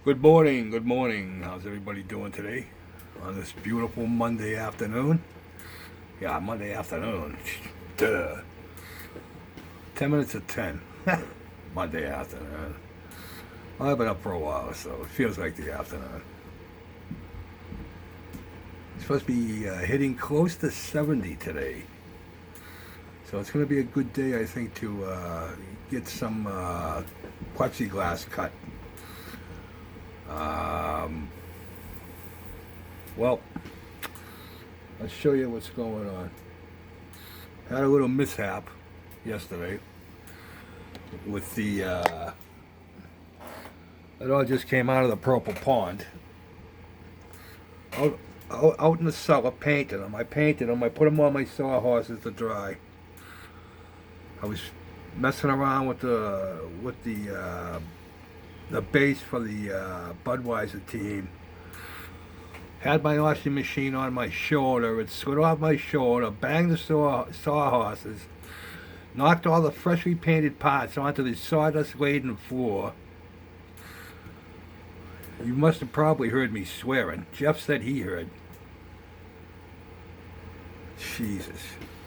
Good morning, good morning. How's everybody doing today on this beautiful Monday afternoon? Yeah, Monday afternoon. Duh. 10 minutes of 10. Monday afternoon. Well, I've been up for a while, so it feels like the afternoon. It's supposed to be hitting close to 70 today. So it's going to be a good day, I think, to get some plexiglass cut. Um, well, I'll show you what's going on. Had a little mishap yesterday with the. It all just came out of the purple pond. Out in the cellar, painted them. I painted them. I put them on my sawhorses to dry. I was messing around with the base for the Budweiser team. Had my washing machine on my shoulder. It slid off my shoulder, banged the sawhorses, knocked all the freshly painted parts onto the sawdust-laden floor. You must have probably heard me swearing. Jeff said he heard. Jesus.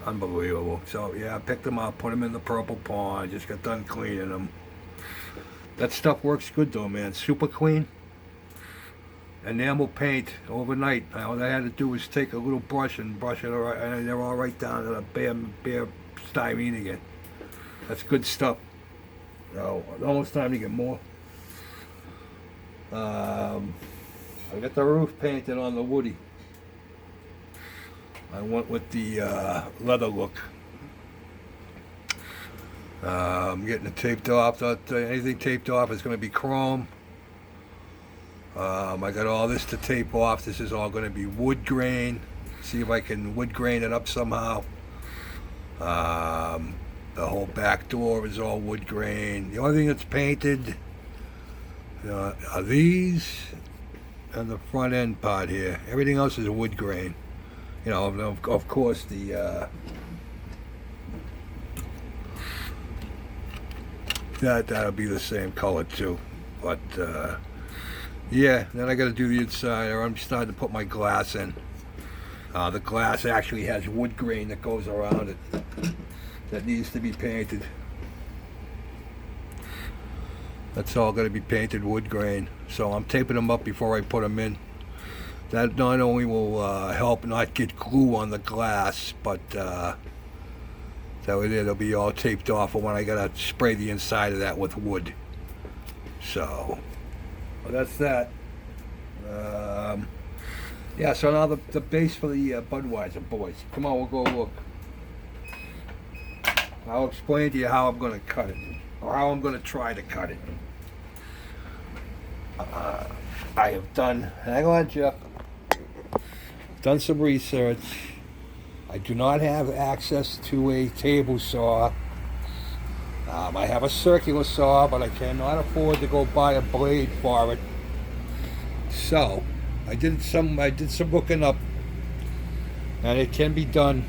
Unbelievable. So, yeah, I picked them up, put them in the purple pond, just got done cleaning them. That stuff works good though, man. Super clean. Enamel paint overnight. All I had to do was take a little brush and brush it, and they're all right down to the bare styrene again. That's good stuff. Oh, almost time to get more. I got the roof painted on the Woody. I went with the leather look. I'm getting it taped off. Anything taped off is going to be chrome. I got all this to tape off. This is all going to be wood grain. See if I can wood grain it up somehow. The whole back door is all wood grain. The only thing that's painted are these and the front end part here. Everything else is wood grain. You know, of course, that'll be the same color too. But yeah, then I got to do the inside, or I'm starting to put my glass in. The glass actually has wood grain that goes around it that needs to be painted. That's all going to be painted wood grain. So I'm taping them up before I put them in. That not only will help not get glue on the glass, but that way they'll be all taped off for when I gotta spray the inside of that with wood. So, well, that's that. Yeah, so now the base for the Budweiser boys. Come on, we'll go look. I'll explain to you how I'm going to cut it, or how I'm going to try to cut it. I have done, hang on, Jeff, done some research. I do not have access to a table saw. I have a circular saw, but I cannot afford to go buy a blade for it. So, I did some looking up, and it can be done.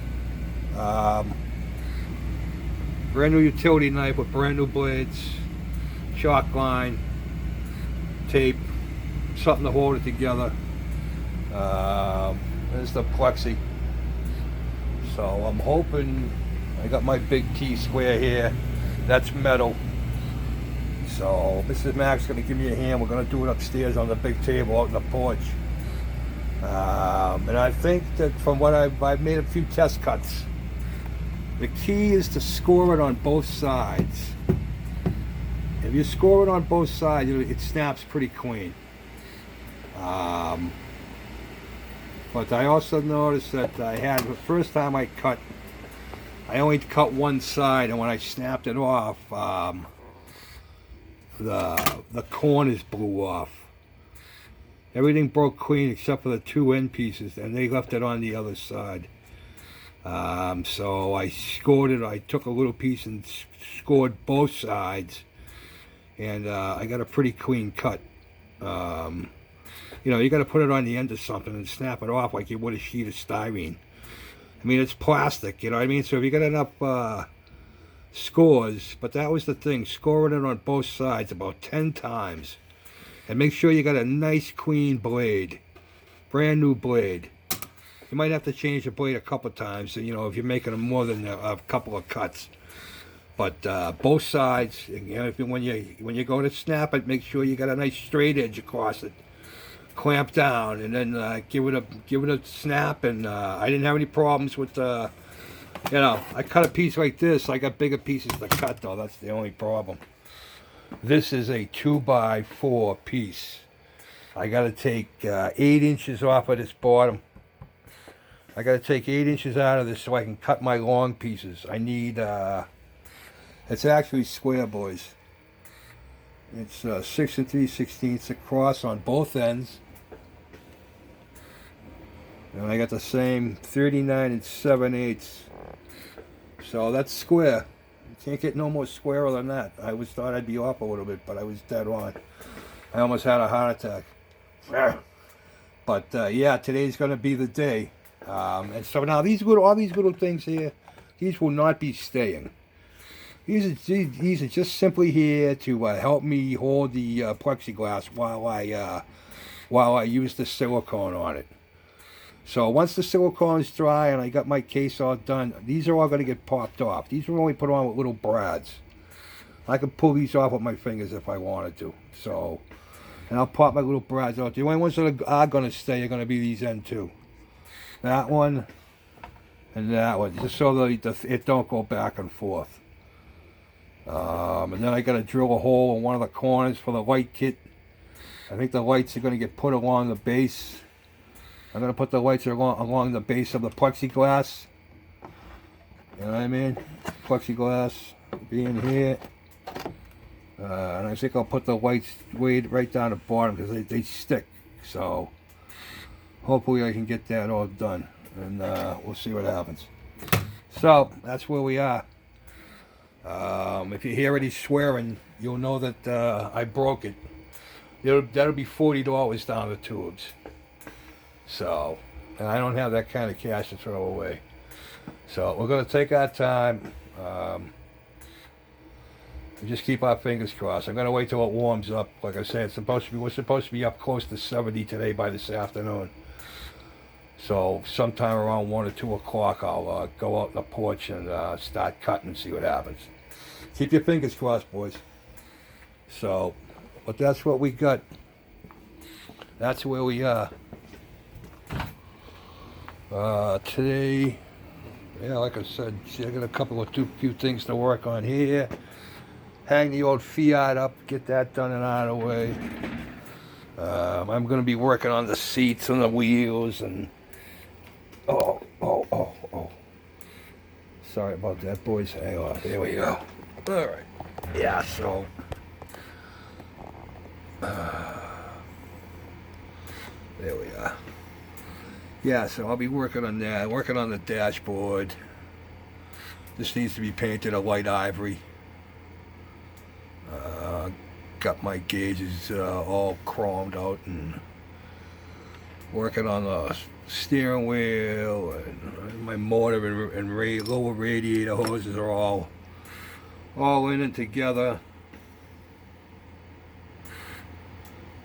Brand new utility knife with brand new blades, chalk line, tape, something to hold it together. There's the plexi. So I'm hoping, I got my big T-square here. That's metal. So Mrs. Mac's going to give me a hand. We're going to do it upstairs on the big table out in the porch. And I think that from what I've made a few test cuts. The key is to score it on both sides. If you score it on both sides, it snaps pretty clean. But I also noticed that the first time I cut, I only cut one side, and when I snapped it off, the corners blew off. Everything broke clean except for the two end pieces, and they left it on the other side. So I scored it. I took a little piece and scored both sides, and I got a pretty clean cut. You got to put it on the end of something and snap it off like you would a sheet of styrene. I mean, it's plastic, you know what I mean? So if you got enough scores, but that was the thing, scoring it on both sides about 10 times. And make sure you got a nice clean blade. Brand new blade. You might have to change the blade a couple times, you know, if you're making more than a couple of cuts. But both sides, you know, when you go to snap it, make sure you got a nice straight edge across it. Clamp down, and then give it a snap. And I didn't have any problems with you know, I cut a piece like this. I got bigger pieces to cut though. That's the only problem. This is a 2x4 piece. I got to take 8 inches off of this bottom. I got to take 8 inches out of this so I can cut my long pieces. I need, it's actually square, boys. It's 6 3/16 across on both ends. And I got the same 39 7/8. So that's square. You can't get no more squarer than that. I always thought I'd be off a little bit, but I was dead on. I almost had a heart attack. But yeah, today's going to be the day. And so now all these little things here, these will not be staying. These are just simply here to help me hold the plexiglass while I use the silicone on it. So once the silicone is dry and I got my case all done, these are all going to get popped off. These are only put on with little brads. I can pull these off with my fingers if I wanted to. So, and I'll pop my little brads out. The only ones that are going to stay are going to be these end two. That one and that one, just so that it don't go back and forth. And then I got to drill a hole in one of the corners for the light kit. I think the lights are going to get put along the base. I'm going to put the lights along the base of the plexiglass. You know what I mean? Plexiglass being here. And I think I'll put the lights right down the bottom because they stick. So hopefully I can get that all done. And we'll see what happens. So that's where we are. If you hear any swearing, you'll know that I broke it. That'll be $40 down the tubes. So, and I don't have that kind of cash to throw away. So we're going to take our time. And just keep our fingers crossed. I'm going to wait till it warms up. Like I said, we're supposed to be up close to 70 today by this afternoon. So sometime around 1 or 2 o'clock, I'll go out on the porch and start cutting and see what happens. Keep your fingers crossed, boys. So, but that's what we got. That's where we are. Today, yeah, like I said, see, I got a few things to work on here. Hang the old Fiat up, get that done and out of the way. I'm going to be working on the seats and the wheels and oh. Sorry about that, boys. Hang on, there we go. All right. Yeah, so there we are. Yeah, so I'll be working on that, working on the dashboard. This needs to be painted a light ivory. Got my gauges all chromed out and working on the steering wheel and my motor and lower radiator hoses are all in and together.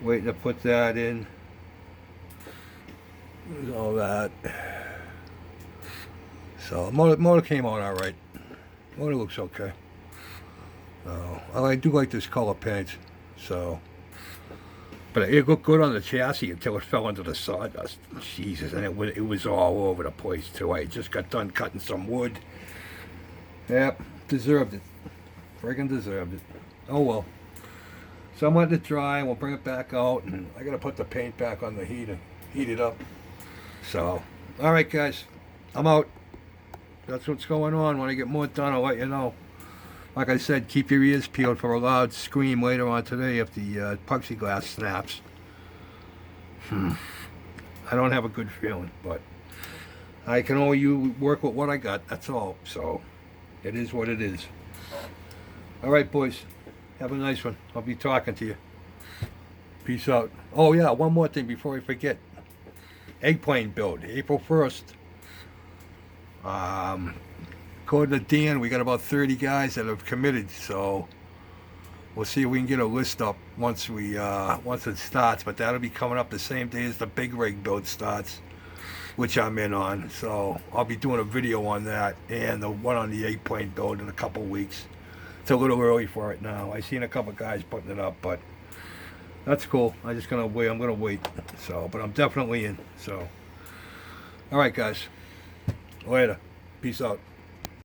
Waiting to put that in. There's all that. So motor came out all right. Motor looks okay. I do like this color paint. So, but it looked good on the chassis until it fell into the sawdust. Jesus, and it was all over the place too. I just got done cutting some wood. Yep, deserved it. Friggin' deserved it. Oh well. So I'm letting it dry and we'll bring it back out, and I gotta put the paint back on the heater, heat it up. So, all right, guys, I'm out. That's what's going on. When I get more done, I'll let you know. Like I said, keep your ears peeled for a loud scream later on today if the plexiglass snaps. I don't have a good feeling, but I can only work with what I got. That's all. So, it is what it is. All right, boys. Have a nice one. I'll be talking to you. Peace out. Oh, yeah, one more thing before I forget. Eggplane build, April 1st. According to Dan, we got about 30 guys that have committed, so We'll see if we can get a list up once it starts, but that'll be coming up the same day as the big rig build starts, which I'm in on. So I'll be doing a video on that and the one on the 8-plane build in a couple weeks. It's a little early for it now. I seen a couple guys putting it up, but that's cool. I'm gonna wait. So, but I'm definitely in. So, all right, guys. Later. Peace out.